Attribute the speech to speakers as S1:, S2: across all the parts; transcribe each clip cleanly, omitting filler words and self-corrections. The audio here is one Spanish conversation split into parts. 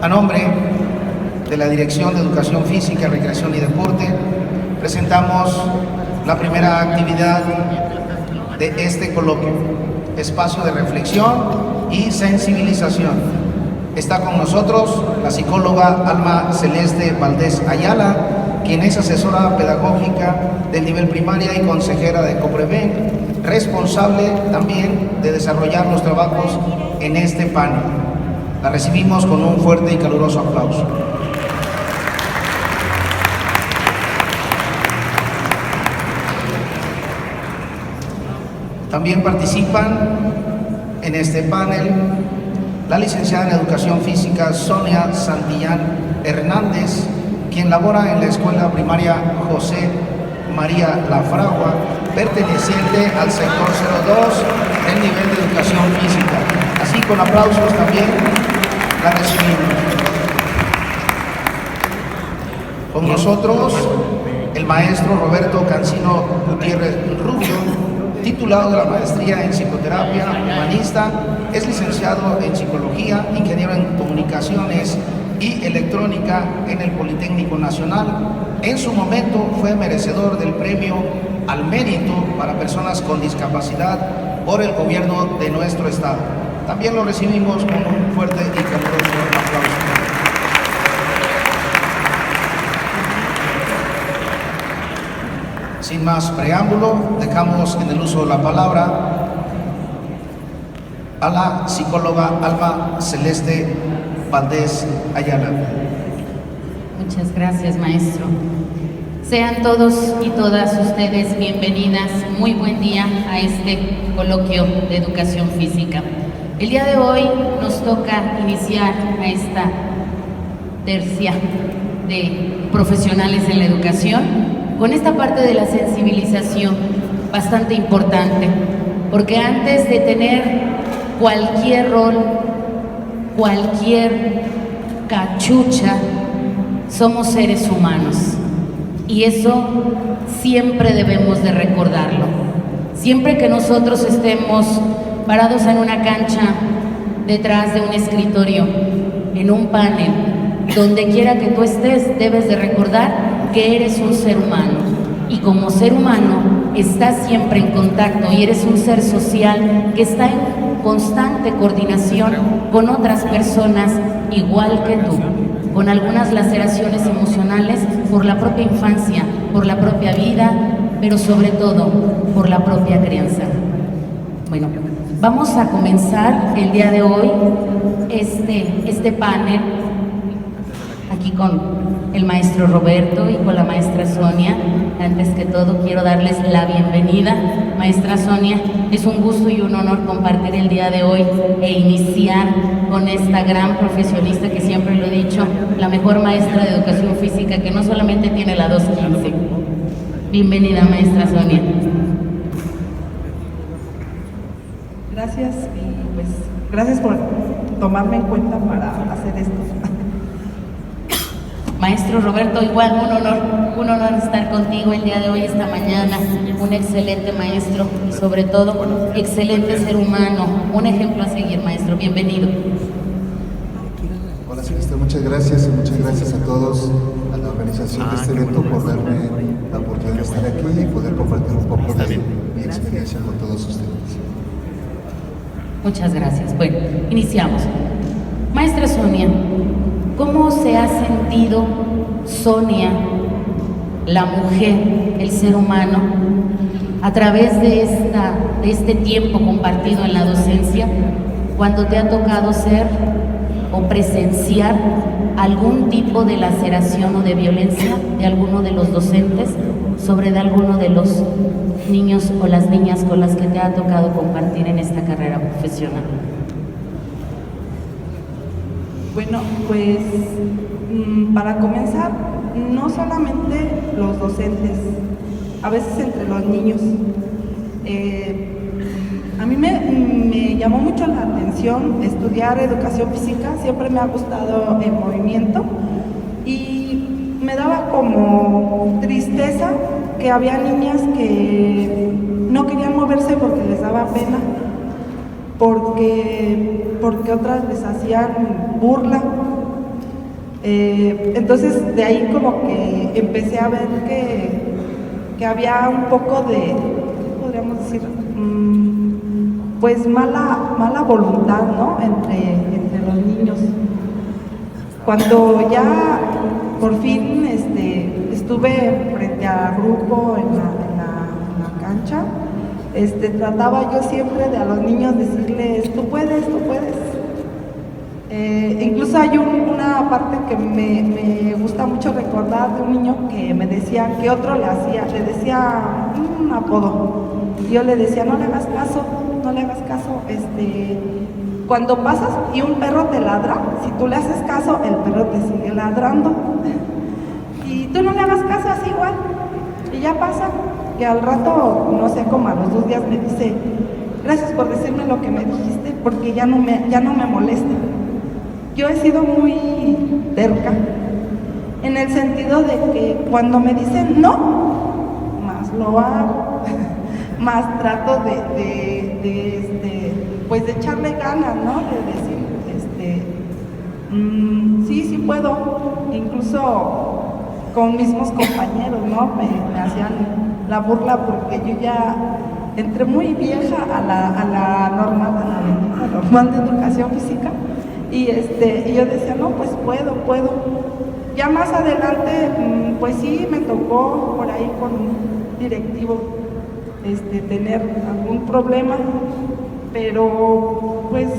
S1: A nombre de la Dirección de Educación Física, Recreación y Deporte, presentamos la primera actividad de este coloquio, espacio de reflexión y sensibilización. Está con nosotros la psicóloga Alma Celeste Valdés Ayala, quien es asesora pedagógica del nivel primaria y consejera de COPREVEN, responsable también de desarrollar los trabajos en este panel. La recibimos con un fuerte y caluroso aplauso. También participan en este panel la licenciada en Educación Física Sonia Santillán Hernández, quien labora en la Escuela Primaria José María La Fragua, perteneciente al sector 02 del nivel de Educación Física. Así, con aplausos también la recibimos. Con nosotros el maestro Roberto Cancino Gutiérrez Rubio, titulado de la maestría en psicoterapia humanista, es licenciado en psicología, ingeniero en comunicaciones y electrónica en el Politécnico Nacional. En su momento fue merecedor del premio al mérito para personas con discapacidad por el gobierno de nuestro estado. También lo recibimos con un fuerte y caluroso aplauso. Sin más preámbulo, dejamos en el uso de la palabra a la psicóloga Alma Celeste Valdés Ayala.
S2: Muchas gracias, maestro. Sean todos y todas ustedes bienvenidas. Muy buen día a este coloquio de educación física. El día de hoy nos toca iniciar a esta tercia de profesionales en la educación con esta parte de la sensibilización bastante importante, porque antes de tener cualquier rol, cualquier cachucha, somos seres humanos, y eso siempre debemos de recordarlo. Siempre que nosotros estemos parados en una cancha, detrás de un escritorio, en un panel, donde quiera que tú estés, debes de recordar que eres un ser humano, y como ser humano estás siempre en contacto y eres un ser social que está en constante coordinación con otras personas igual que tú, con algunas laceraciones emocionales por la propia infancia, por la propia vida, pero sobre todo por la propia crianza. Bueno, vamos a comenzar el día de hoy este panel aquí con el maestro Roberto y con la maestra Sonia. Antes que todo quiero darles la bienvenida. Maestra Sonia, es un gusto y un honor compartir el día de hoy e iniciar con esta gran profesionista que siempre lo he dicho, la mejor maestra de educación física, que no solamente tiene la 215. Bienvenida, maestra Sonia.
S3: Gracias, y pues gracias por tomarme en cuenta para hacer esto.
S2: Maestro Roberto, igual un honor estar contigo el día de hoy, esta mañana. Un excelente maestro y sobre todo excelente ser humano, un ejemplo a seguir, maestro. Bienvenido.
S4: Hola, Celeste, muchas gracias y muchas gracias a todos, a la organización de este evento, por darme la oportunidad de estar aquí y poder compartir un poco de mi experiencia con todos ustedes.
S2: Muchas gracias. Bueno, iniciamos. Maestra Sonia, ¿cómo se ha sentido Sonia, la mujer, el ser humano, a través de este tiempo compartido en la docencia, cuando te ha tocado ser o presenciar algún tipo de laceración o de violencia de alguno de los docentes sobre de alguno de los niños o las niñas con las que te ha tocado compartir en esta carrera profesional?
S3: Bueno, pues para comenzar, no solamente los docentes, a veces entre los niños. A mí me llamó mucho la atención estudiar educación física, siempre me ha gustado el movimiento y me daba como tristeza que había niñas que no querían moverse porque les daba pena, porque otras les hacían burla Entonces de ahí como que empecé a ver que había un poco de, ¿qué podríamos decir? Pues mala voluntad, ¿no? Entre los niños. Cuando ya por fin estuve frente al grupo en la cancha, trataba yo siempre de a los niños decirles, tú puedes, tú puedes. Incluso hay una parte que me gusta mucho recordar de un niño que me decía que otro le decía un apodo. Y yo le decía, no le hagas caso, no le hagas caso. Cuando pasas y un perro te ladra, si tú le haces caso, el perro te sigue ladrando. Y tú no le hagas caso, así igual. Y ya pasa. Y al rato, no sé, como a los 2 días me dice, gracias por decirme lo que me dijiste, porque ya no me molesta. Yo he sido muy terca, en el sentido de que cuando me dicen no, más lo hago, más trato pues de echarle ganas, ¿no? De decir, sí puedo, incluso con mismos compañeros, ¿no? Me hacían la burla porque yo ya entré muy vieja a la normal de educación física. Y yo decía, no, pues puedo. Ya más adelante, pues sí, me tocó por ahí con un directivo tener algún problema, pero pues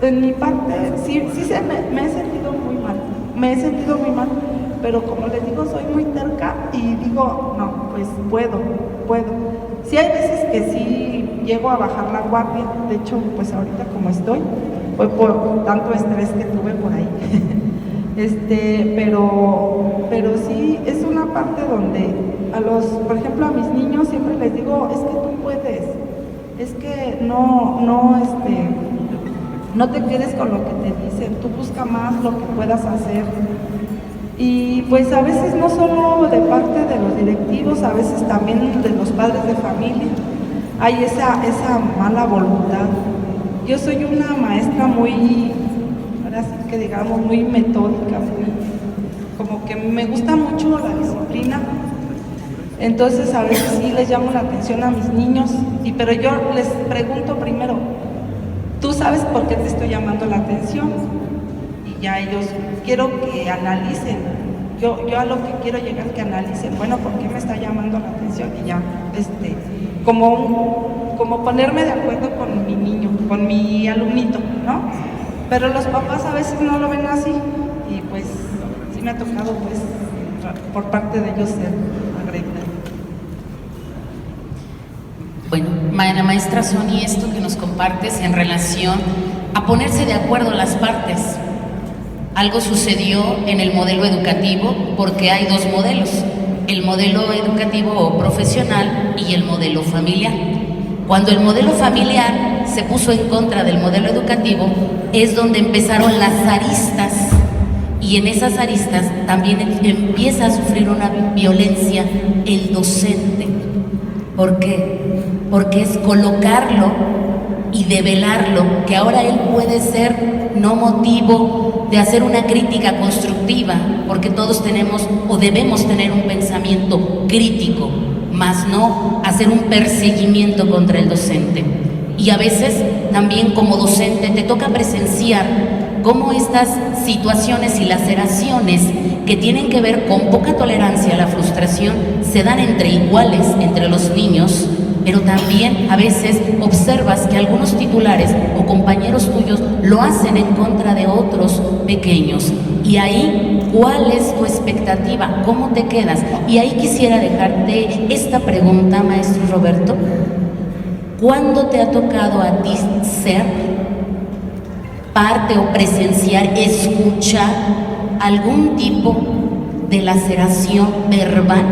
S3: en mi parte sí me he sentido muy mal, pero como les digo, soy muy terca y digo, no, pues puedo. Sí hay veces que sí llego a bajar la guardia, de hecho, pues ahorita como estoy, fue por tanto estrés que tuve por ahí. Pero sí es una parte donde por ejemplo, a mis niños siempre les digo, es que tú puedes, es que no te quedes con lo que te dicen, tú busca más lo que puedas hacer. Y pues a veces no solo de parte de los directivos, a veces también de los padres de familia, hay esa mala voluntad. Yo soy una maestra muy, ahora sí que digamos, muy metódica, como que me gusta mucho la disciplina. Entonces a veces sí les llamo la atención a mis niños, pero yo les pregunto primero, ¿tú sabes por qué te estoy llamando la atención? Y ya ellos, quiero que analicen, yo a lo que quiero llegar es que analicen, bueno, ¿por qué me está llamando la atención? Y ya, como ponerme de acuerdo con mi niño, con mi alumnito, ¿no? Pero los papás a veces no lo ven así y pues sí me ha tocado pues por parte de ellos ser agredida.
S2: Bueno, la maestra Sony, esto que nos compartes en relación a ponerse de acuerdo las partes. Algo sucedió en el modelo educativo porque hay 2 modelos, el modelo educativo profesional y el modelo familiar. Cuando el modelo familiar se puso en contra del modelo educativo, es donde empezaron las aristas, y en esas aristas también empieza a sufrir una violencia el docente. ¿Por qué? Porque es colocarlo y develarlo, que ahora él puede ser no motivo de hacer una crítica constructiva, porque todos tenemos o debemos tener un pensamiento crítico, más no hacer un perseguimiento contra el docente. Y a veces también como docente te toca presenciar cómo estas situaciones y laceraciones que tienen que ver con poca tolerancia a la frustración se dan entre iguales, entre los niños, pero también a veces observas que algunos titulares o compañeros tuyos lo hacen en contra de otros pequeños. Y ahí, ¿cuál es tu expectativa? ¿Cómo te quedas? Y ahí quisiera dejarte esta pregunta, maestro Roberto. ¿Cuándo te ha tocado a ti ser parte o presenciar, escuchar algún tipo de laceración verbal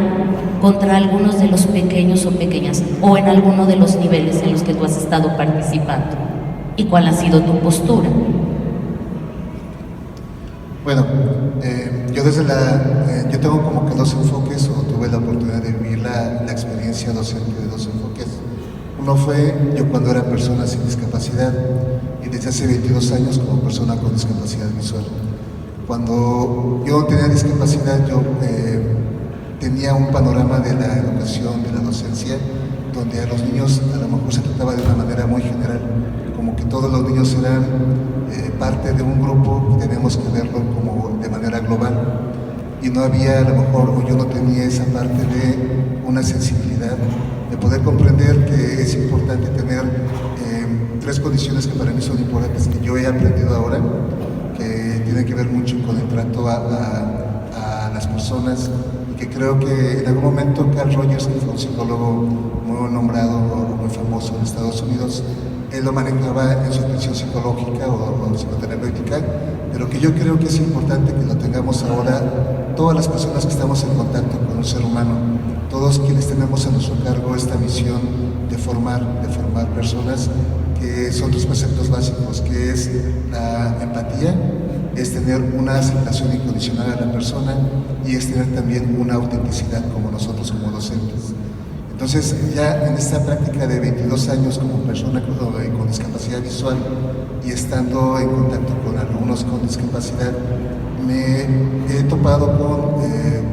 S2: contra algunos de los pequeños o pequeñas, o en alguno de los niveles en los que tú has estado participando? ¿Y cuál ha sido tu postura?
S4: Bueno, yo tengo como que 2 enfoques, o tuve la oportunidad de vivir la experiencia docente de 2 enfoques. Uno fue yo cuando era persona sin discapacidad, y desde hace 22 años como persona con discapacidad visual. Cuando yo no tenía discapacidad, yo tenía un panorama de la educación, de la docencia, donde a los niños a lo mejor se trataba de una manera muy general, como que todos los niños eran parte de un grupo y teníamos que verlo como de manera global. Y no había, a lo mejor, o yo no tenía esa parte de una sensibilidad, de poder comprender que es importante tener tres condiciones que para mí son importantes, que yo he aprendido ahora, que tienen que ver mucho con el trato a las personas, y que creo que en algún momento Carl Rogers, que fue un psicólogo muy nombrado, muy famoso en Estados Unidos, él lo manejaba en su atención psicológica o psicoterapéutica, pero que yo creo que es importante que lo tengamos ahora todas las personas que estamos en contacto con un ser humano, todos quienes tenemos a nuestro cargo esta misión de formar personas, que son dos preceptos básicos, que es la empatía, es tener una aceptación incondicional a la persona y es tener también una autenticidad como nosotros como docentes. Entonces, ya en esta práctica de 22 años como persona con discapacidad visual y estando en contacto con alumnos con discapacidad, me he topado con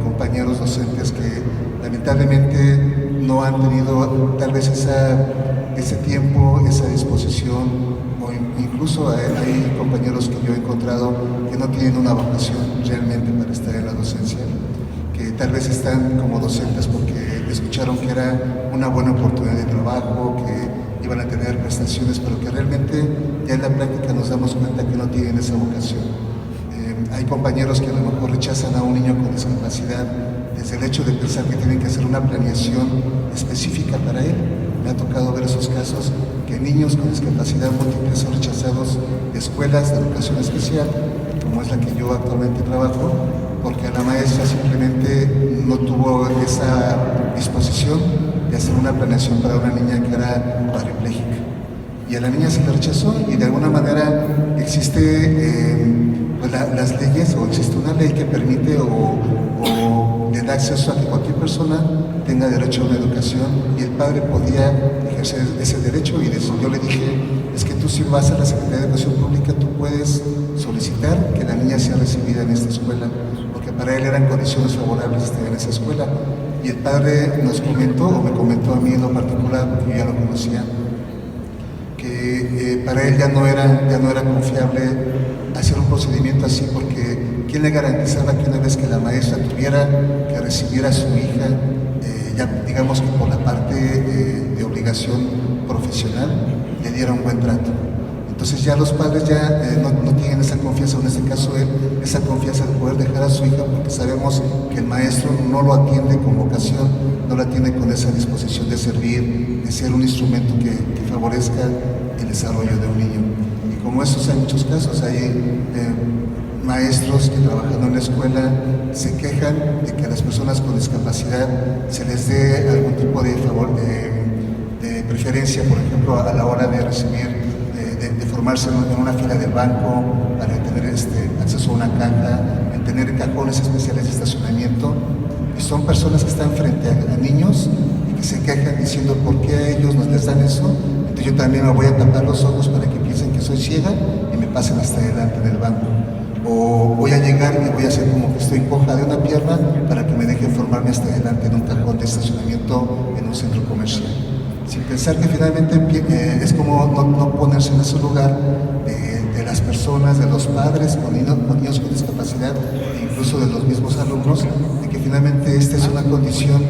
S4: compañeros docentes que lamentablemente no han tenido tal vez ese tiempo, esa disposición, o incluso hay compañeros que yo he encontrado que no tienen una vocación realmente para estar en la docencia, que tal vez están como docentes porque escucharon que era una buena oportunidad de trabajo, que iban a tener prestaciones, pero que realmente ya en la práctica nos damos cuenta que no tienen esa vocación. Hay compañeros que a lo mejor rechazan a un niño con discapacidad desde el hecho de pensar que tienen que hacer una planeación específica para él. Me ha tocado ver esos casos que niños con discapacidad múltiple son rechazados de escuelas de educación especial, como es la que yo actualmente trabajo, porque la maestra simplemente no tuvo esa disposición de hacer una planeación para una niña que era cuadriplégica. Y a la niña se le rechazó y de alguna manera existe pues las leyes, o existe una ley que permite o le da acceso a que cualquier persona tenga derecho a una educación, y el padre podía ejercer ese derecho. Y yo le dije, es que tú, si vas a la Secretaría de Educación Pública, tú puedes solicitar que la niña sea recibida en esta escuela, porque para él eran condiciones favorables estar en esa escuela. Y el padre nos comentó, o me comentó a mí en lo particular, porque yo ya lo conocía, que para él ya no era confiable hacer un procedimiento así, porque ¿quién le garantizaba que una vez que la maestra tuviera que recibir a su hija, ya digamos que por la parte de obligación profesional, le diera un buen trato? Entonces ya los padres ya no tienen esa confianza, o en este caso él, esa confianza de poder dejar a su hija, porque sabemos que el maestro no lo atiende con vocación, no lo atiende con esa disposición de servir, de ser un instrumento que favorezca el desarrollo de un niño. Y como estos hay muchos casos, hay maestros que trabajando en la escuela se quejan de que a las personas con discapacidad se les dé algún tipo de favor, de preferencia, por ejemplo, a la hora de recibir, de formarse en una fila del banco, para tener acceso a una caja, en tener cajones especiales de estacionamiento. Y son personas que están frente a niños y que se quejan diciendo, ¿por qué a ellos nos les dan eso? Entonces yo también me voy a tapar los ojos para que piensen que soy ciega y me pasen hasta adelante del banco. O voy a llegar y voy a hacer como que estoy coja de una pierna para que me dejen formarme hasta adelante en un cajón de estacionamiento en un centro comercial. Sin pensar que finalmente es como no ponerse en ese lugar de las personas, de los padres con niños con discapacidad, e incluso de los mismos alumnos, de que finalmente esta es una condición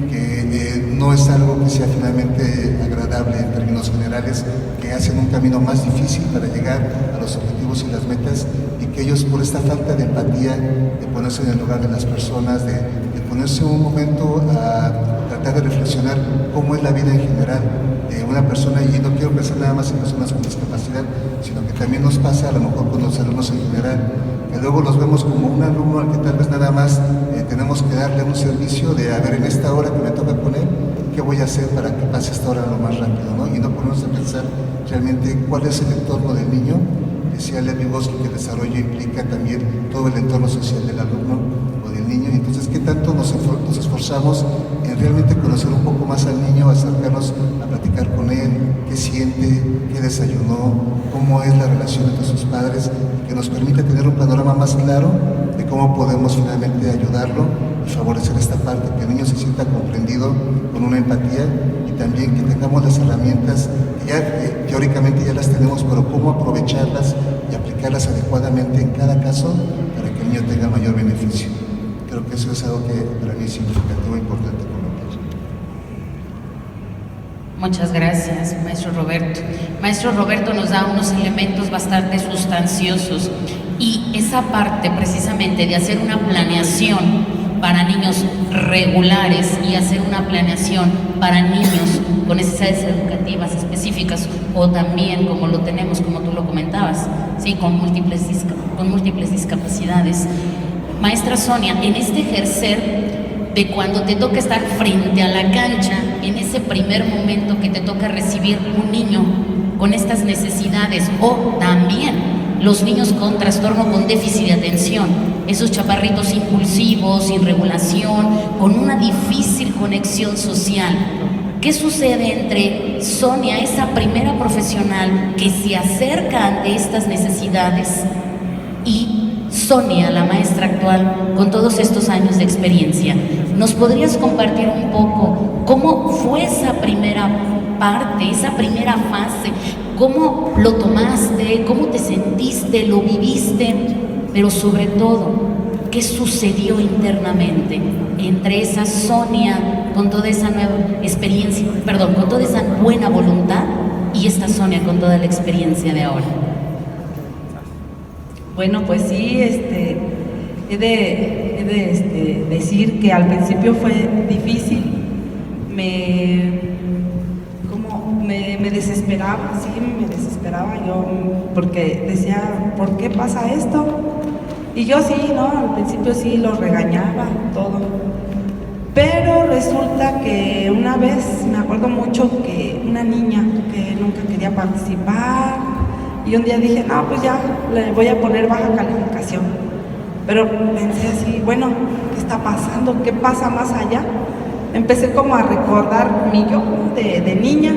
S4: que no es algo que sea finalmente agradable en términos generales, que hacen un camino más difícil para llegar a los objetivos y las metas, y que ellos, por esta falta de empatía, de ponerse en el lugar de las personas, de ponerse un momento a tratar de reflexionar cómo es la vida en general de una persona, y no quiero pensar nada más en personas con discapacidad, sino que también nos pasa a lo mejor con los alumnos en general, que luego los vemos como un alumno al que tal vez nada más tenemos que darle un servicio de, a ver, en esta hora que me toca con él, ¿qué voy a hacer para que pase esta hora lo más rápido, ¿no? Y no ponernos a pensar realmente cuál es el entorno del niño. Decía Lev Vygotsky que el desarrollo implica también todo el entorno social del alumno o del del niño. Entonces, ¿qué tanto nos esforzamos en realmente conocer un poco más al niño, acercarnos a platicar con él, qué siente, qué desayunó, cómo es la relación entre sus padres, que nos permite tener un panorama más claro de cómo podemos finalmente ayudarlo y favorecer esta parte, que el niño se sienta comprendido con una empatía y también que tengamos las herramientas que ya teóricamente ya las tenemos, pero cómo aprovecharlas y aplicarlas adecuadamente en cada caso para que el niño tenga mayor beneficio. Creo que eso es algo que para mí es significativo e importante comentar.
S2: Muchas gracias, maestro Roberto. Maestro Roberto nos da unos elementos bastante sustanciosos y esa parte precisamente de hacer una planeación para niños regulares y hacer una planeación para niños con necesidades educativas específicas o también como lo tenemos, como tú lo comentabas, ¿sí? con múltiples discapacidades. Maestra Sonia, en este ejercer de cuando te toca estar frente a la cancha, en ese primer momento que te toca recibir un niño con estas necesidades o también los niños con trastorno con déficit de atención, esos chaparritos impulsivos, sin regulación, con una difícil conexión social. ¿Qué sucede entre Sonia, esa primera profesional que se acerca ante estas necesidades, y Sonia, la maestra actual, con todos estos años de experiencia? ¿Nos podrías compartir un poco cómo fue esa primera parte, esa primera fase? ¿Cómo lo tomaste? ¿Cómo te sentiste? ¿Lo viviste? Pero sobre todo, ¿qué sucedió internamente entre esa Sonia con toda esa nueva experiencia, con toda esa buena voluntad y esta Sonia con toda la experiencia de ahora?
S3: Bueno, pues sí, he de decir que al principio fue difícil, me desesperaba, sí, me desesperaba yo, porque decía, ¿por qué pasa esto? Y yo sí, ¿no? Al principio sí lo regañaba, todo. Pero resulta que una vez, me acuerdo mucho que una niña que nunca quería participar, y un día dije, no, pues ya, le voy a poner baja calificación. Pero pensé así, bueno, ¿qué está pasando? ¿Qué pasa más allá? Empecé como a recordar mi yo de niña,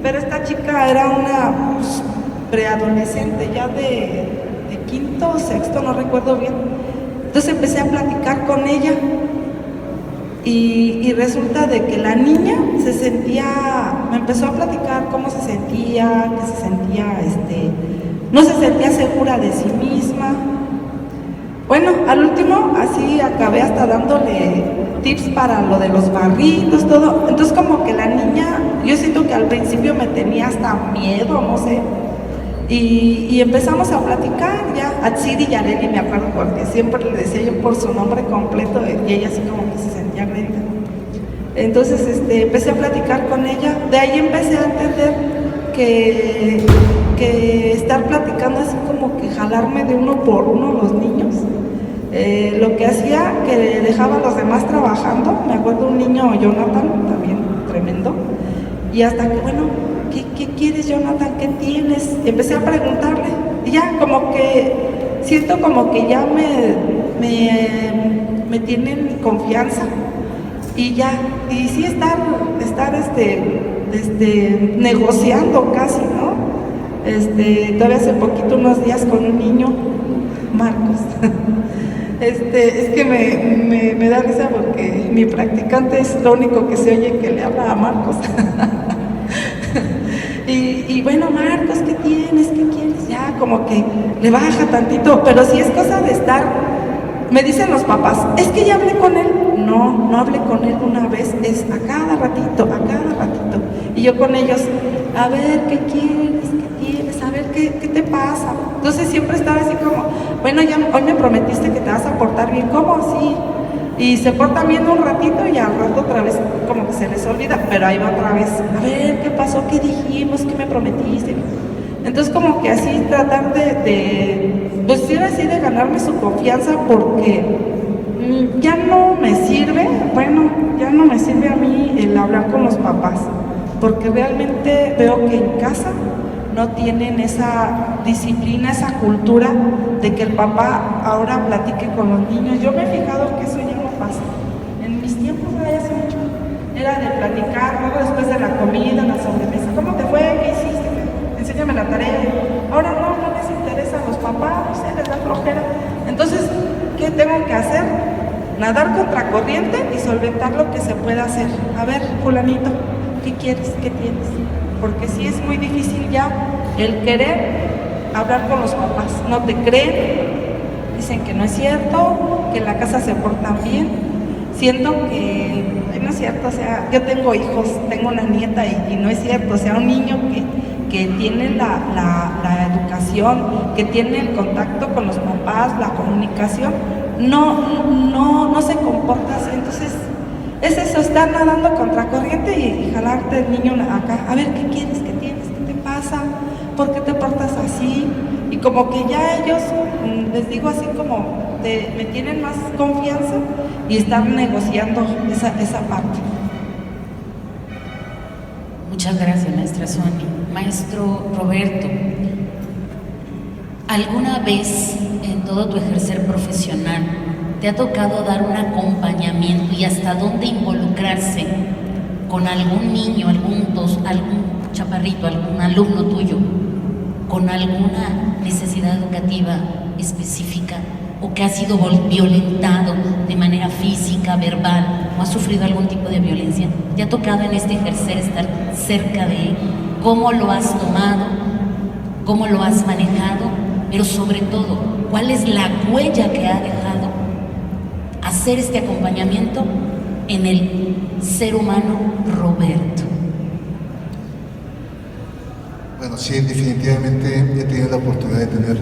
S3: pero esta chica era una preadolescente ya de quinto o sexto, no recuerdo bien. Entonces empecé a platicar con ella y resulta de que la niña me empezó a platicar cómo se sentía, que se sentía, no se sentía segura de sí misma. Bueno, al último así acabé hasta dándole tips para lo de los barritos, todo. Entonces como que la niña, yo siento que al principio me tenía hasta miedo, no sé. Y empezamos a platicar ya, Atsiri Yareli, me acuerdo, porque siempre le decía yo por su nombre completo y ella así como que se sentía agredida. Entonces empecé a platicar con ella, de ahí empecé a entender que estar platicando así como que jalarme de uno por uno los niños, lo que hacía que dejaba a los demás trabajando. Me acuerdo un niño, Jonathan, también tremendo, y hasta que, bueno, ¿qué quieres, Jonathan? ¿Qué tienes? Y empecé a preguntarle y ya como que siento como que ya me tienen confianza y ya, y sí estar negociando casi, ¿no? Todavía hace poquito, unos días, con un niño, Marcos. Es que me da risa porque mi practicante es lo único que se oye que le habla a Marcos. Y bueno, Marcos, ¿qué tienes? ¿Qué quieres? Ya como que le baja tantito, pero si es cosa de estar, me dicen los papás, es que ya hablé con él. No hablé con él una vez, es a cada ratito. Y yo con ellos, a ver, ¿qué quieres? ¿Qué tienes? A ver, ¿qué te pasa? Entonces siempre estaba así como, bueno, ya hoy me prometiste que te vas a portar bien, ¿cómo? Sí. Y se portan bien un ratito y al rato otra vez como que se les olvida, pero ahí va otra vez, a ver, ¿qué pasó? ¿Qué dijimos? ¿Qué me prometiste? Entonces como que así tratar pues sí, así de ganarme su confianza, porque ya no me sirve a mí el hablar con los papás, porque realmente veo que en casa no tienen esa disciplina, esa cultura de que el papá ahora platique con los niños. Yo me he fijado que eso ya no pasa. En mis tiempos, ya hace mucho, era de platicar, luego después de la comida, la sobremesa, ¿cómo te fue? ¿Qué hiciste? Enséñame la tarea. Ahora no les interesa a los papás, no sé, les da flojera. Entonces, ¿qué tengo que hacer? Nadar contracorriente y solventar lo que se pueda hacer. A ver, fulanito, ¿qué quieres? ¿Qué tienes? Porque sí es muy difícil ya el querer hablar con los papás. No te creen, dicen que no es cierto, que en la casa se portan bien. Siento que no es cierto, o sea, yo tengo hijos, tengo una nieta y no es cierto, o sea, un niño que tiene la educación, que tiene el contacto con los papás, la comunicación, no se comporta así. Entonces, es eso, estar nadando contracorriente y jalarte el niño acá. A ver, ¿qué quieres? ¿Qué tienes? ¿Qué te pasa? ¿Por qué te portas así? Y como que ya ellos, les digo así como, me tienen más confianza y están negociando esa parte.
S2: Muchas gracias, maestra Sonia. Maestro Roberto, ¿alguna vez en todo tu ejercer profesional te ha tocado dar un acompañamiento y hasta dónde involucrarse con algún niño, algún chaparrito, algún alumno tuyo, con alguna necesidad educativa específica o que ha sido violentado de manera física, verbal o ha sufrido algún tipo de violencia? ¿Te ha tocado en este ejercer estar cerca de él? ¿Cómo lo has tomado? ¿Cómo lo has manejado? Pero sobre todo, ¿cuál es la huella que ha dejado hacer este acompañamiento en el ser humano Roberto?
S4: Bueno, sí, definitivamente he tenido la oportunidad de tener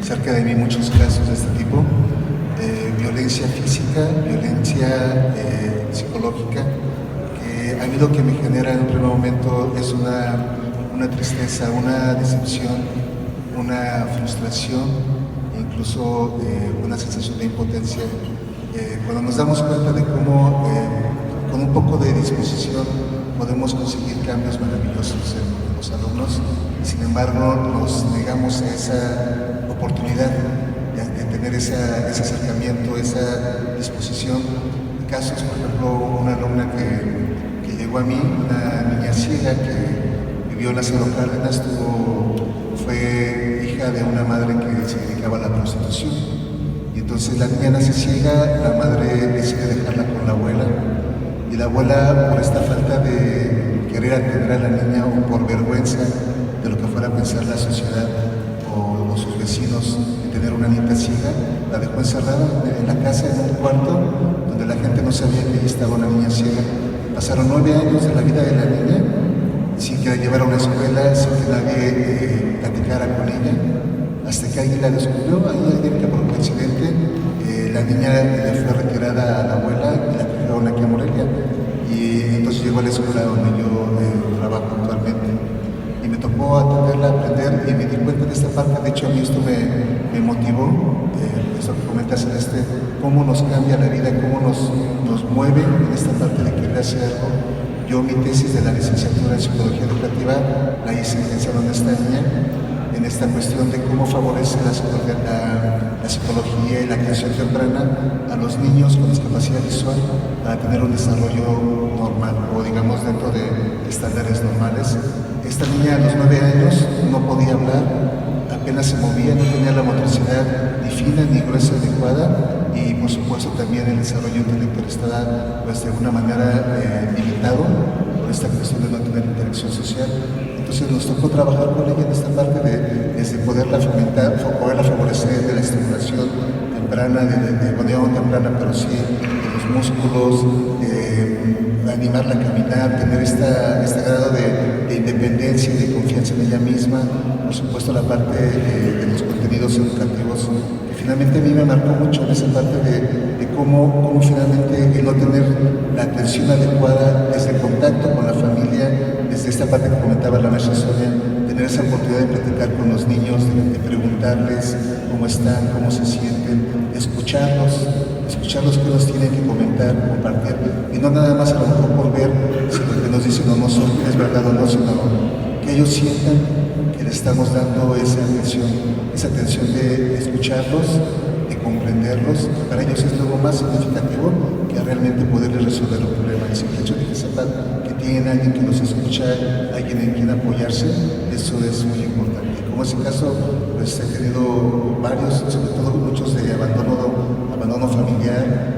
S4: cerca de mí muchos casos de este tipo, violencia física, violencia psicológica, que a mí lo que me genera en un primer momento es una tristeza, una decepción, una frustración, incluso una sensación de impotencia. Cuando nos damos cuenta de cómo con un poco de disposición podemos conseguir cambios maravillosos en los alumnos, sin embargo nos negamos a esa oportunidad de tener ese acercamiento, esa disposición. Casos, por ejemplo, una alumna que llegó a mí, una niña ciega que vivió en Lázaro Cárdenas, fue hija de una madre que se dedicaba a la prostitución. Y entonces la niña nace ciega, la madre decide dejarla con la abuela, y la abuela, por esta falta de querer atender a la niña o por vergüenza de lo que fuera a pensar la sociedad o sus vecinos de tener una nieta ciega, la dejó encerrada en la casa, en un cuarto donde la gente no sabía que ahí estaba una niña ciega. Pasaron 9 años de la vida de la niña sin que la llevara a una escuela, sin que nadie platicara con ella, hasta que alguien la descubrió. Ahí alguien que por un accidente, la niña le fue retirada a la abuela y la trajeron aquí a Morelia, y entonces llegó a la escuela donde yo trabajo actualmente, y me tocó atenderla, aprender, y me di cuenta de esta parte. De hecho, a mí esto me motivó, esto que comenta Celeste, cómo nos cambia la vida, cómo nos mueve en esta parte de querer hacer algo. Yo mi tesis de la licenciatura en Psicología Educativa la hice licenciado en esta niña, en esta cuestión de cómo favorece la psicología y la creación temprana a los niños con discapacidad visual para tener un desarrollo normal, o digamos dentro de estándares normales. Esta niña a los 9 años no podía hablar, apenas se movía, no tenía la motricidad ni fina ni gruesa adecuada, y por supuesto también el desarrollo intelectual está pues de alguna manera limitado por esta cuestión de no tener interacción social. Entonces nos tocó trabajar con ella en esta parte desde poderla fomentar, poderla favorecer de la estimulación temprana, no temprana, pero sí de los músculos, animarla a caminar, tener este grado de independencia y de confianza en ella misma. Por supuesto la parte de los contenidos educativos, que finalmente a mí me marcó mucho en esa parte de cómo finalmente el no tener la atención adecuada desde el contacto con la familia, desde esta parte que comentaba la maestra Sonia, tener esa oportunidad de platicar con los niños, de preguntarles cómo están, cómo se sienten, escucharlos que nos tienen que comentar, compartir, y no nada más a lo mejor por ver si lo que nos dicen o no es verdad o no, sino qué que ellos sientan que les estamos dando esa atención de escucharlos, de comprenderlos. Para ellos es lo más significativo que realmente poderles resolver los problemas. El hecho de que sepan que tienen a alguien que los escucha, alguien en quien apoyarse, eso es muy importante. Y como es el caso, pues he tenido varios, sobre todo muchos de abandono familiar,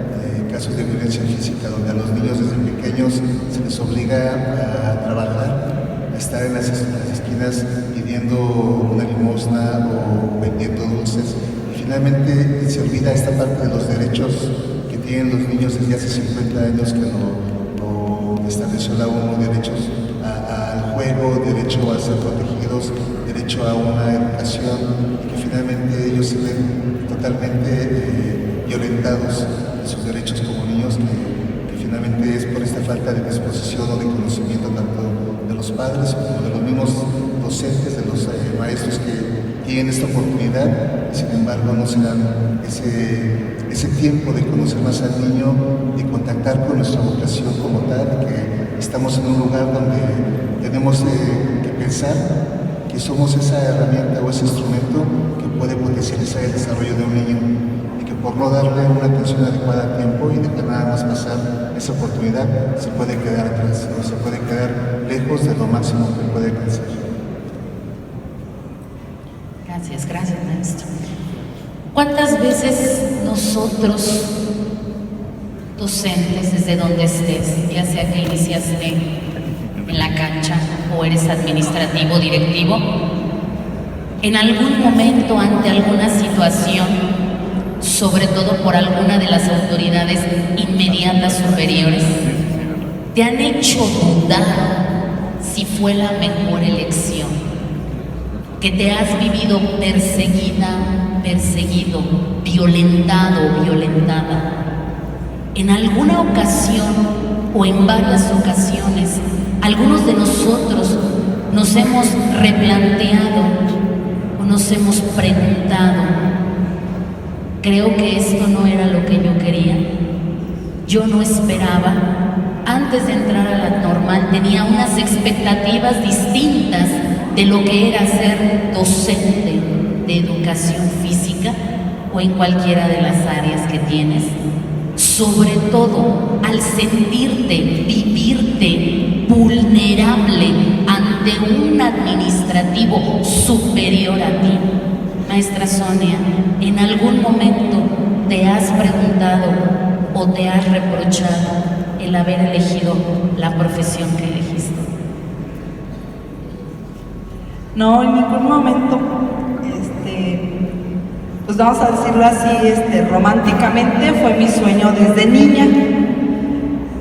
S4: casos de violencia física, donde a los niños desde pequeños se les obliga a trabajar, a estar en las esquinas pidiendo una limosna o vendiendo dulces. Y finalmente se olvida esta parte de los derechos que tienen los niños desde hace 50 años, que no estableció la ONU, derechos al juego, derecho a ser protegidos, derecho a una educación, y que finalmente ellos se ven totalmente violentados en sus derechos como niños, que finalmente es por esta falta de disposición o de conocimiento tanto de los padres como de los mismos docentes, de los maestros que tienen esta oportunidad. Sin embargo, no se dan ese tiempo de conocer más al niño, de contactar con nuestra vocación como tal, que estamos en un lugar donde tenemos que pensar que somos esa herramienta o ese instrumento que puede potencializar el desarrollo de un niño, y que por no darle una atención adecuada a tiempo y dejar nada más pasar esa oportunidad, se puede quedar atrás, o se puede quedar lejos de lo máximo que puede alcanzar.
S2: Gracias, maestro. ¿Cuántas veces nosotros, docentes, desde donde estés, ya sea que iniciaste en la cancha o eres administrativo, directivo, en algún momento ante alguna situación, sobre todo por alguna de las autoridades inmediatas superiores, te han hecho dudar si fue la mejor elección? Que te has vivido perseguida, perseguido, violentado, violentada. En alguna ocasión o en varias ocasiones, algunos de nosotros nos hemos replanteado o nos hemos preguntado: creo que esto no era lo que yo quería. Yo no esperaba, antes de entrar a la normal tenía unas expectativas distintas de lo que era ser docente de educación física o en cualquiera de las áreas que tienes. Sobre todo al sentirte, vivirte vulnerable ante un administrativo superior a ti. Maestra Sonia, ¿en algún momento te has preguntado o te has reprochado el haber elegido la profesión que elegiste?
S3: No, en ningún momento, pues vamos a decirlo así, románticamente fue mi sueño desde niña,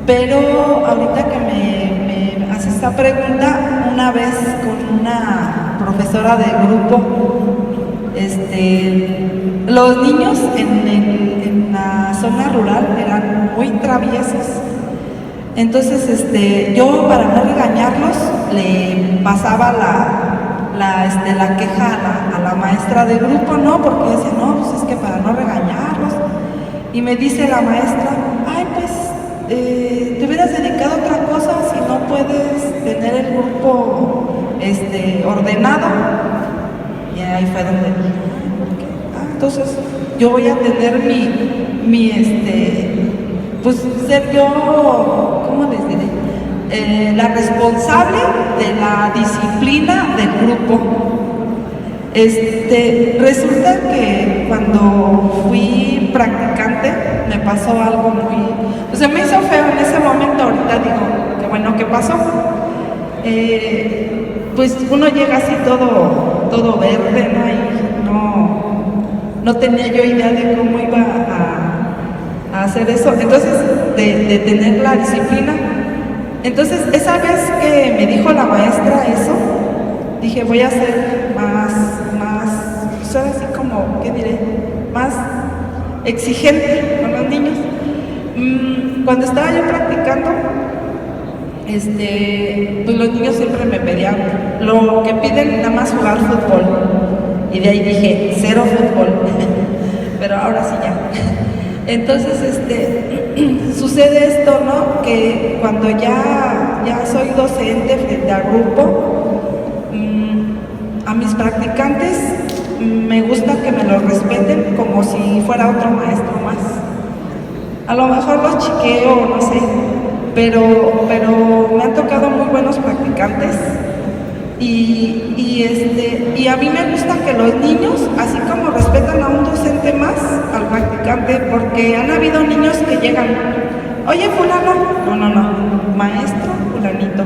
S3: pero ahorita que me hace esta pregunta, una vez con una profesora de grupo, los niños en la zona rural eran muy traviesos. Entonces, yo para no regañarlos le pasaba la queja a la maestra de grupo, ¿no? Porque decía, no, pues es que para no regañarlos. Y me dice la maestra, ay, pues, te hubieras dedicado a otra cosa si no puedes tener el grupo, ordenado. Y ahí fue donde dije, ¿por qué? Entonces, yo voy a tener pues ser yo, ¿cómo les diré? La responsable de la disciplina del grupo. Resulta que cuando fui practicante me pasó algo muy... O sea, me hizo feo en ese momento. Ahorita digo, qué bueno que pasó. Pues uno llega así todo verde, ¿no? Y no tenía yo idea de cómo iba a hacer eso. Entonces, de tener la disciplina. Entonces, esa vez que me dijo la maestra eso, dije, voy a ser más, pues ahora así como, ¿qué diré? Más exigente con los niños. Cuando estaba yo practicando, pues los niños siempre me pedían lo que piden, nada más jugar fútbol. Y de ahí dije, 0 fútbol. Pero ahora sí ya. Entonces, sucede esto, ¿no? Que cuando ya soy docente frente al grupo, A mis practicantes me gusta que me lo respeten como si fuera otro maestro más. A lo mejor los chiqueo, no sé, pero me han tocado muy buenos practicantes y a mí me gusta que los niños, así como respetan a un docente más, al practicante, porque han habido niños que llegan, oye fulano, no, maestro fulanito.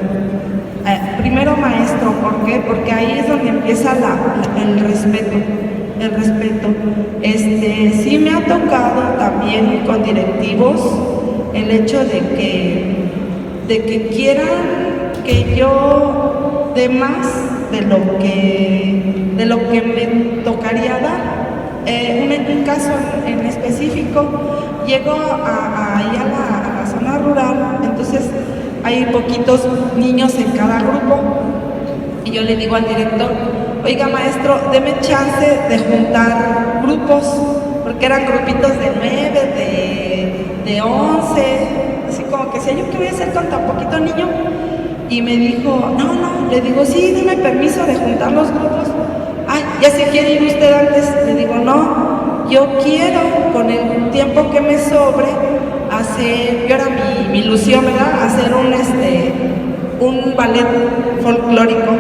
S3: Primero maestro, ¿por qué? Porque ahí es donde empieza el respeto. Sí me ha tocado también con directivos el hecho de que quieran que yo dé más de lo que me tocaría dar. Un caso en específico, llego ahí a la zona rural, entonces hay poquitos niños en cada grupo y yo le digo al director, oiga maestro, deme chance de juntar grupos, porque eran grupitos de 9, de 11, así como que decía, ¿yo qué voy a hacer con tan poquito niño? Y me dijo, no, le digo, sí, deme permiso de juntar los grupos. Ay, ¿ya se quiere ir usted antes? Le digo, no, yo quiero con el tiempo que me sobre hacer, yo era mi ilusión, ¿verdad? Hacer un ballet folclórico,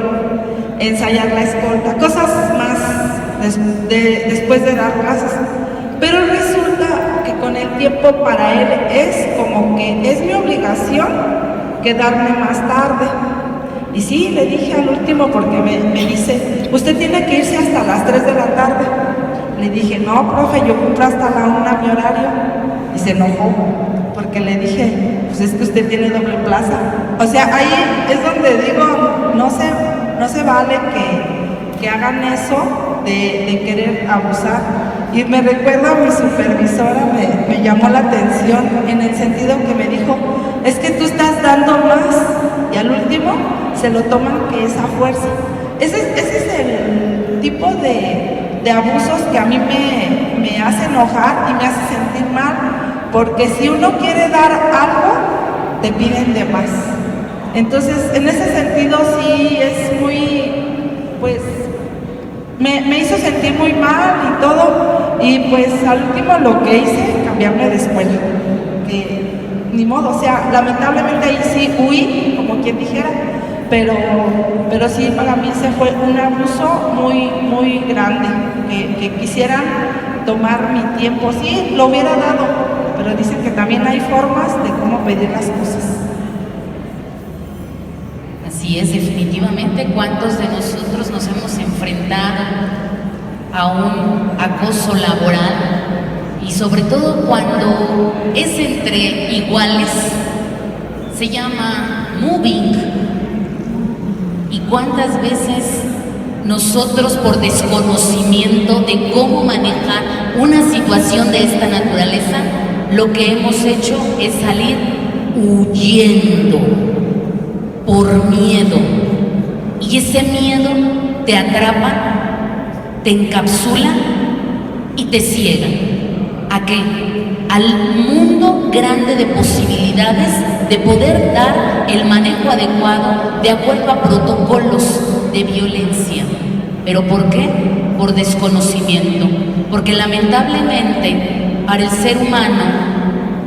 S3: ensayar la escolta, cosas más después de dar clases. Pero resulta que con el tiempo para él es como que es mi obligación quedarme más tarde. Y sí, le dije al último porque me dice, usted tiene que irse hasta las 3 de la tarde. Le dije, no, profe, yo cumplo hasta la 1 mi horario. Y se enojó porque le dije, pues es que usted tiene doble plaza. O sea, ahí es donde digo, no se vale que hagan eso de querer abusar. Y me recuerda a mi supervisora, me llamó la atención en el sentido que me dijo, es que tú estás dando más y al último se lo toman que es a fuerza. Ese es el tipo de abusos que a mí me hace enojar y me hace sentir mal, porque si uno quiere dar algo, te piden de más. Entonces, en ese sentido sí es muy, pues, me hizo sentir muy mal y todo, y pues al último lo que hice, cambiarme de escuela, que ni modo, o sea, lamentablemente ahí sí huí, como quien dijera, pero sí para mí se fue un abuso muy, muy grande, que quisieran tomar mi tiempo, sí, lo hubiera dado, pero dicen que también hay formas de cómo pedir las cosas.
S2: Así es, definitivamente, ¿cuántos de nosotros nos hemos enfrentado a un acoso laboral? Y sobre todo cuando es entre iguales, se llama moving. ¿Y cuántas veces nosotros, por desconocimiento de cómo manejar una situación de esta naturaleza, lo que hemos hecho es salir huyendo por miedo? Y ese miedo te atrapa, te encapsula y te ciega. ¿A qué? Al mundo grande de posibilidades de poder dar el manejo adecuado de acuerdo a protocolos de violencia. ¿Pero por qué? Por desconocimiento. Porque lamentablemente para el ser humano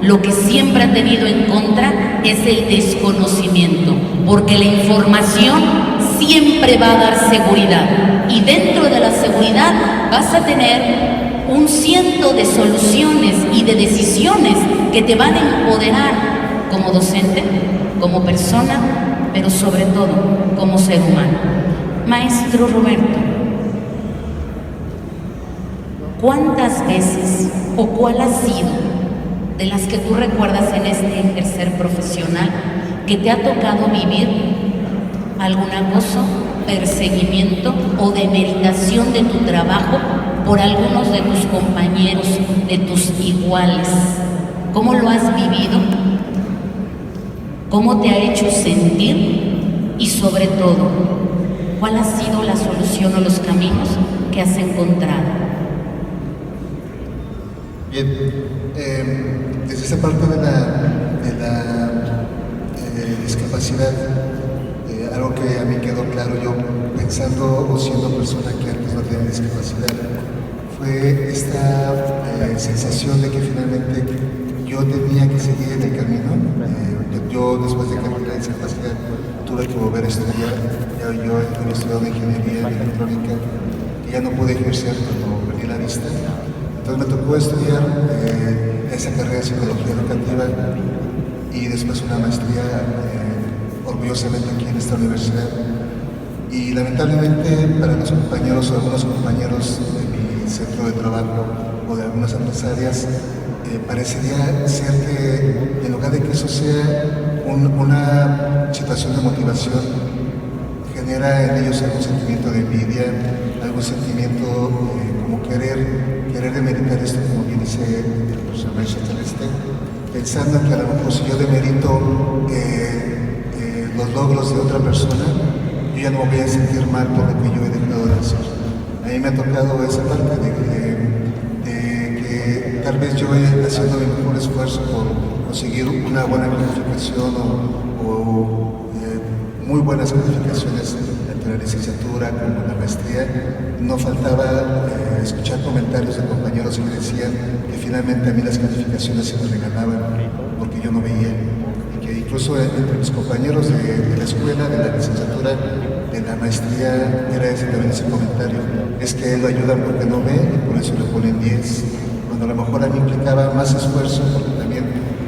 S2: lo que siempre ha tenido en contra es el desconocimiento. Porque la información siempre va a dar seguridad. Y dentro de la seguridad vas a tener un ciento de soluciones y de decisiones que te van a empoderar como docente, como persona, pero sobre todo como ser humano. Maestro Roberto, ¿cuántas veces o cuál ha sido de las que tú recuerdas en este ejercer profesional que te ha tocado vivir algún acoso, perseguimiento o demeritación de tu trabajo por algunos de tus compañeros, de tus iguales? ¿Cómo lo has vivido? ¿Cómo te ha hecho sentir? Y sobre todo, ¿cuál ha sido la solución o los caminos que has encontrado?
S4: Bien, desde esa parte de la discapacidad, algo que a mí quedó claro, yo pensando o siendo persona que antes no tenía discapacidad, fue esta sensación de que finalmente yo tenía que seguir en el camino. Yo después de que me la discapacidad tuve que volver a estudiar. Yo había estudiado ingeniería electrónica y ya no pude ejercer cuando perdí la vista. Entonces me tocó estudiar esa carrera de psicología educativa y después una maestría orgullosamente aquí en esta universidad. Y lamentablemente para los compañeros o algunos compañeros de mi centro de trabajo o de algunas otras áreas, parecería ser que en lugar de que eso sea una situación de motivación, genera en ellos algún sentimiento de envidia, algún sentimiento como querer demeritar esto, como bien dice el profesor Maestro Celeste, pensando que a lo mejor si yo demerito los logros de otra persona, yo ya no me voy a sentir mal por lo que yo he dejado de hacer. A mí me ha tocado esa parte de que tal vez yo haciendo mi mejor esfuerzo por conseguir una buena calificación o muy buenas calificaciones tanto en la licenciatura como en la maestría, no faltaba escuchar comentarios de compañeros que decían que finalmente a mí las calificaciones se me regalaban porque yo no veía. Incluso entre mis compañeros de la escuela, de la licenciatura, de la maestría, era también ese comentario, es que él lo ayudan porque no ve y por eso le ponen 10, cuando a lo mejor a mí implicaba más esfuerzo, porque también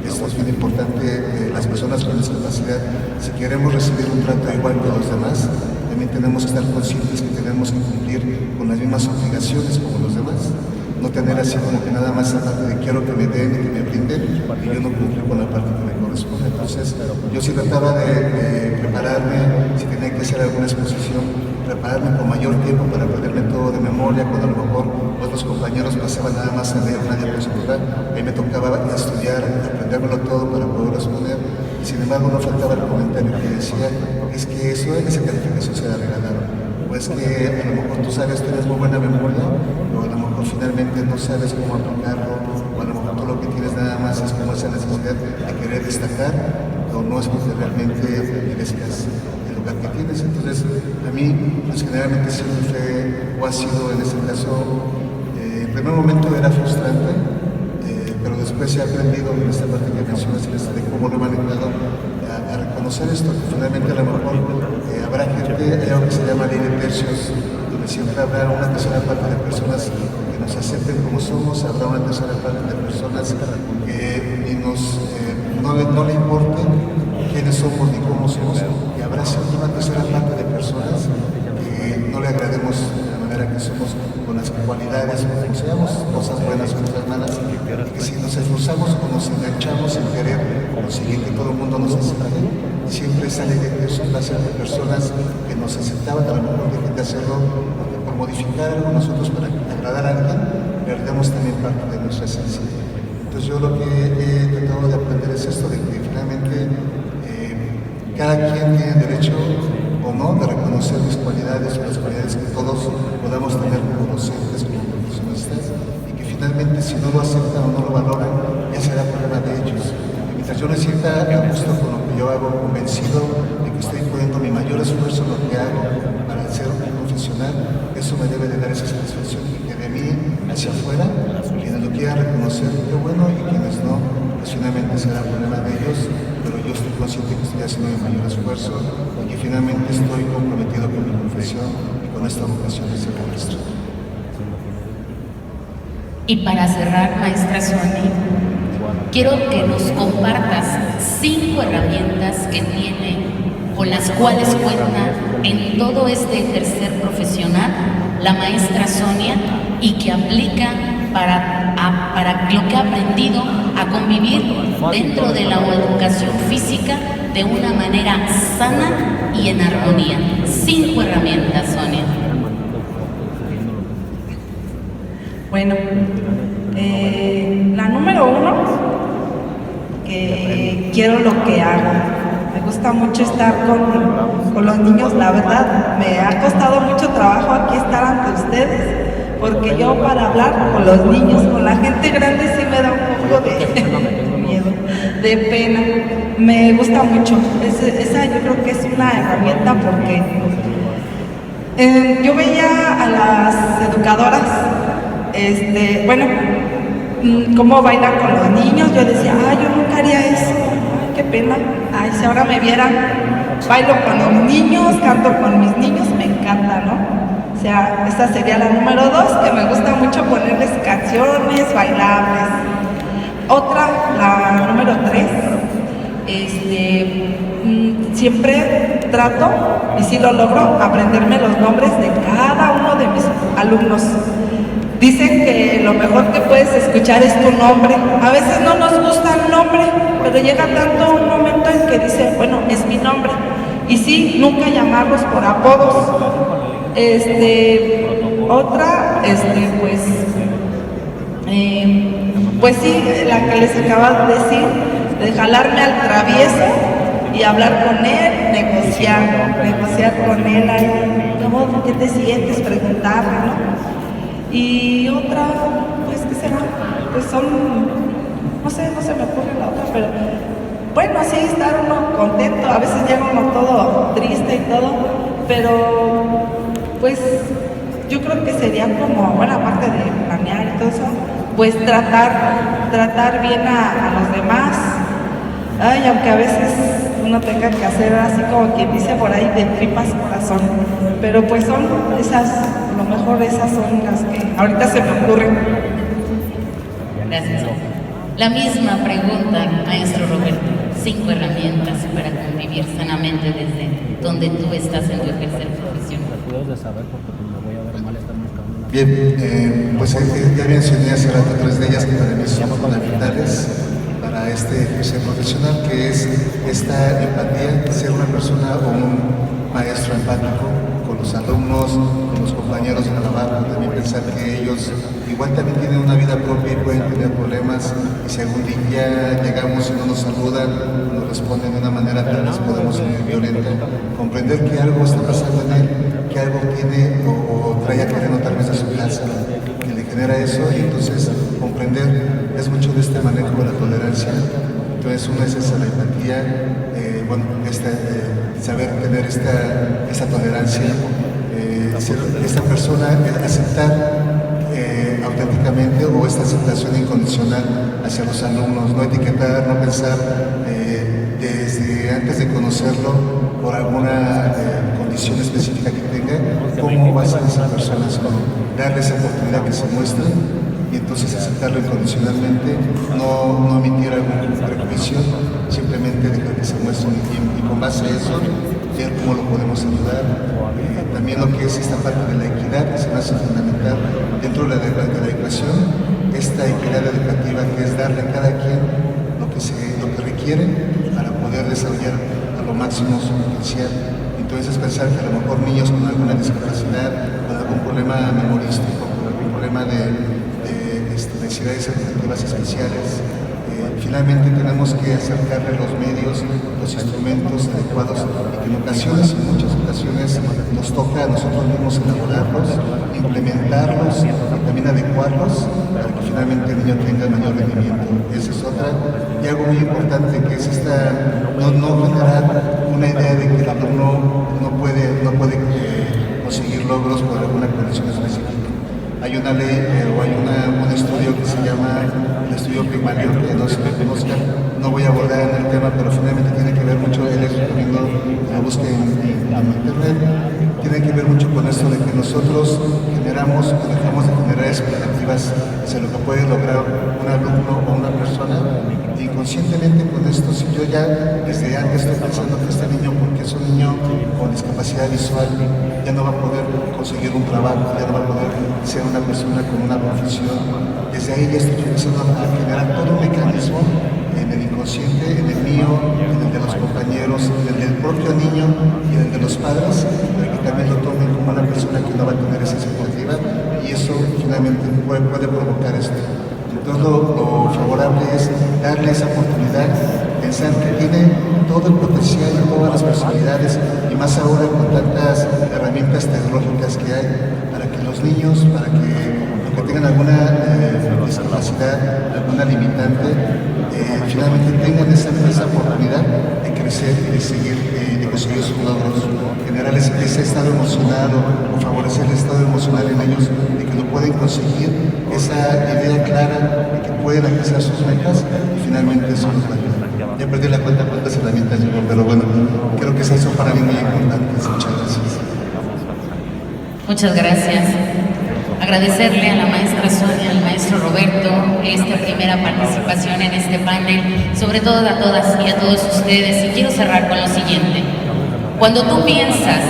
S4: esto es bien importante, las personas con discapacidad, si queremos recibir un trato igual que los demás, también tenemos que estar conscientes que tenemos que cumplir con las mismas obligaciones como los demás. No tener así como que nada más la parte de quiero que me den y que me brinden y yo no cumplir con la parte que me corresponde. Entonces yo sí trataba de prepararme, si tenía que hacer alguna exposición, prepararme con mayor tiempo para aprenderme todo de memoria, cuando a lo mejor otros compañeros pasaban nada más a leer una diapositiva, a mí me tocaba estudiar, aprendérmelo todo para poder responder. Y sin embargo no faltaba el comentario que decía, es que esa calificación se la regalaron. Pues que a lo mejor tú sabes, tienes muy buena memoria, pero a lo mejor finalmente no sabes cómo aplicarlo, o a lo mejor tú lo que tienes nada más es como esa necesidad de querer destacar, o no es porque realmente merezcas el lugar que tienes. Entonces, a mí, pues generalmente siempre fue, o ha sido en este caso, en primer momento era frustrante, pero después he aprendido en esta parte que mencionas, de cómo lo he manejado, a reconocer esto, que finalmente a lo mejor habrá gente, hay algo que se llama ley de tercios, donde siempre habrá una tercera parte de personas que nos acepten como somos, habrá una tercera parte de personas que no le importe quiénes somos ni cómo somos, y habrá siempre una tercera parte de personas que no le agrademos de la manera que somos, con las cualidades, como seamos, cosas buenas o cosas malas, y que si nos esforzamos o nos enganchamos en querer conseguir que todo el mundo nos acepte, siempre sale de eso, va a ser de personas que nos aceptaban, a lo mejor dejen de hacerlo por modificar algo nosotros para agradar a alguien, perdemos también parte de nuestra esencia. Entonces yo lo que he tratado de aprender es esto, de que finalmente cada quien tiene derecho o no de reconocer mis cualidades o las cualidades que todos podamos tener como docentes, como profesionistas, y que finalmente si no lo aceptan o no lo valoran, ya será problema de ellos. Y mientras yo me sienta a gusto con lo que yo hago, convencido de que estoy poniendo mi mayor esfuerzo en lo que hago para ser un profesional, eso me debe de dar esa satisfacción, y que de mí hacia afuera, quienes lo quieran reconocer, qué bueno, y quienes no, pues finalmente será problema de ellos, pero yo estoy consciente que estoy haciendo mi mayor esfuerzo y que finalmente estoy comprometido con mi profesión y con esta vocación de ser maestro.
S2: Y para cerrar, maestra Sonia, quiero que nos compartas 5 herramientas que tiene, con las cuales cuenta en todo este ejercer profesional la maestra Sonia y que aplica para lo que ha aprendido a convivir dentro de la educación física de una manera sana y en armonía. 5 herramientas, Sonia.
S3: Bueno, la número 1, que quiero lo que hago. Me gusta mucho estar con los niños, la verdad, me ha costado mucho trabajo aquí estar ante ustedes, porque yo para hablar con los niños, con la gente grande sí me da un poco de miedo. de pena. Me gusta mucho. Esa yo creo que es una herramienta porque yo veía a las educadoras, bueno, cómo bailan con los niños. Yo decía, yo nunca haría eso. Ay, qué pena. Ay, si ahora me vieran, bailo con los niños, canto con mis niños, me encanta, ¿no? O sea, esta sería la número 2, que me gusta mucho ponerles canciones bailables. Otra, la número 3, siempre trato, y si lo logro, aprenderme los nombres de cada uno de mis alumnos. Dicen que lo mejor que puedes escuchar es tu nombre. A veces no nos gusta el nombre, pero llega tanto un momento en que dice, bueno, es mi nombre. Y sí, nunca llamarlos por apodos. Otra, pues sí, la que les acabo de decir, de jalarme al travieso y hablar con él, negociar con él ahí, ¿cómo, qué te sientes? Preguntarle, ¿no? Y otra, pues, ¿qué será? Pues son, no sé, no se me ocurre la otra, pero bueno, sí, estar uno contento, a veces llega uno todo triste y todo, pero pues yo creo que sería como, bueno, aparte de planear y todo eso, pues tratar bien a los demás. Ay, aunque a veces uno tenga que hacer así como quien dice por ahí de tripas corazón, pero pues son esas, a lo mejor esas son las que ahorita se me ocurren.
S2: Gracias. La misma pregunta, maestro Roberto. 5 herramientas para convivir sanamente desde donde tú estás en tu ejercicio profesional.
S4: Bien, pues ya mencioné hace rato 3 de ellas que para mí son fundamentales para este ejercicio profesional, que es esta empatía, ser una persona o un maestro empático con los alumnos, con los compañeros de trabajo, también pensar que ellos igual también tienen una vida propia y pueden tener problemas, y si algún día llegamos y no nos saludan, nos responden de una manera tal vez podemos ser violenta, comprender que algo está pasando en él, que algo tiene o trae adentro tal vez de su casa, que le genera eso, y entonces comprender es mucho de este manejo de la tolerancia. Entonces una es esa, la empatía, saber tener esta tolerancia, ser esta persona, aceptar auténticamente, o esta aceptación incondicional hacia los alumnos, no etiquetar, no pensar desde antes de conocerlo por alguna condición específica que tenga, cómo va a ser esa persona, sino darle esa oportunidad que se muestre y entonces aceptarlo incondicionalmente, no emitir algún prejuicio, simplemente dejar que se muestre y con base a eso ver cómo lo podemos ayudar. También lo que es esta parte de la equidad, que se me hace fundamental dentro de la ecuación, esta equidad educativa, que es darle a cada quien lo que requiere para poder desarrollar a lo máximo su potencial. Entonces pensar que a lo mejor niños con alguna discapacidad, con algún problema memorístico, con algún problema de necesidades educativas especiales, finalmente tenemos que acercarle los medios, los instrumentos adecuados, y que en ocasiones, en muchas ocasiones, nos toca a nosotros mismos elaborarlos, implementarlos y también adecuarlos para que finalmente el niño tenga mayor rendimiento. Esa es otra. Y algo muy importante, que es no generar una idea de que el alumno no puede conseguir logros por alguna condición específica. Hay una ley o hay un estudio que se llama el estudio primario, que no se le conozca, no voy a abordar en el tema, pero finalmente tiene que ver mucho, él recomiendo la búsqueda en internet, tiene que ver mucho con esto de que nosotros generamos o dejamos de generar expectativas hacia lo que puede lograr un alumno o una persona, y inconscientemente con esto, si yo ya desde antes estoy pensando que este niño, porque es un niño con discapacidad visual, ya no va a poder conseguir un trabajo, ya no va a poder ser una persona con una profesión, desde ahí ya estoy empezando a generar todo un mecanismo en el inconsciente, en el mío, en el de los compañeros, en el del propio niño y en el de los padres, para que también lo tomen como una persona que no va a tener esa expectativa, y eso finalmente puede provocar esto. Entonces lo favorable es darle esa oportunidad, pensar que tiene todo el potencial y todas las posibilidades, y más ahora con tantas herramientas tecnológicas que hay, para que los niños, para que tengan alguna discapacidad, discapacidad, alguna limitante, finalmente tengan esa oportunidad de crecer y de seguir, de conseguir sus logros. En general, ese estado emocional o favorecer el estado emocional en ellos de que lo pueden conseguir, esa idea clara de que pueden alcanzar sus metas y finalmente eso nos va a ayudar. Ya perdí la cuenta cuántas herramientas llevo, pero bueno, creo que es eso para mí muy importante. Muchas gracias.
S2: Muchas gracias. Agradecerle a la maestra Sonia, al maestro Roberto, esta primera participación en este panel, sobre todo a todas y a todos ustedes. Y quiero cerrar con lo siguiente. Cuando tú piensas,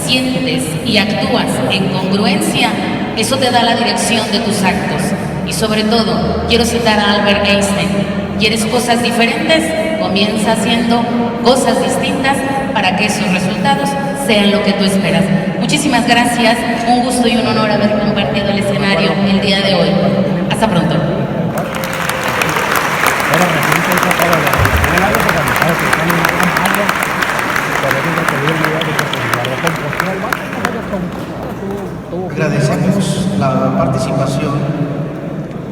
S2: sientes y actúas en congruencia, eso te da la dirección de tus actos. Y sobre todo, quiero citar a Albert Einstein: ¿quieres cosas diferentes? Comienza haciendo cosas distintas para que esos resultados sean lo que tú esperas. Muchísimas gracias, un gusto y un honor haber compartido el escenario el día de hoy. Hasta pronto.
S1: Agradecemos la participación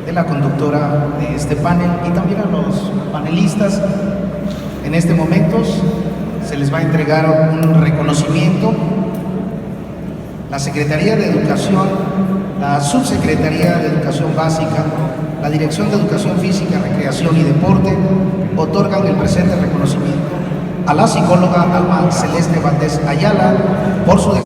S1: de la conductora de este panel y también a los panelistas. En este momento se les va a entregar un reconocimiento. La Secretaría de Educación, la Subsecretaría de Educación Básica, la Dirección de Educación Física, Recreación y Deporte otorgan el presente reconocimiento a la psicóloga Alma Celeste Valdés Ayala por su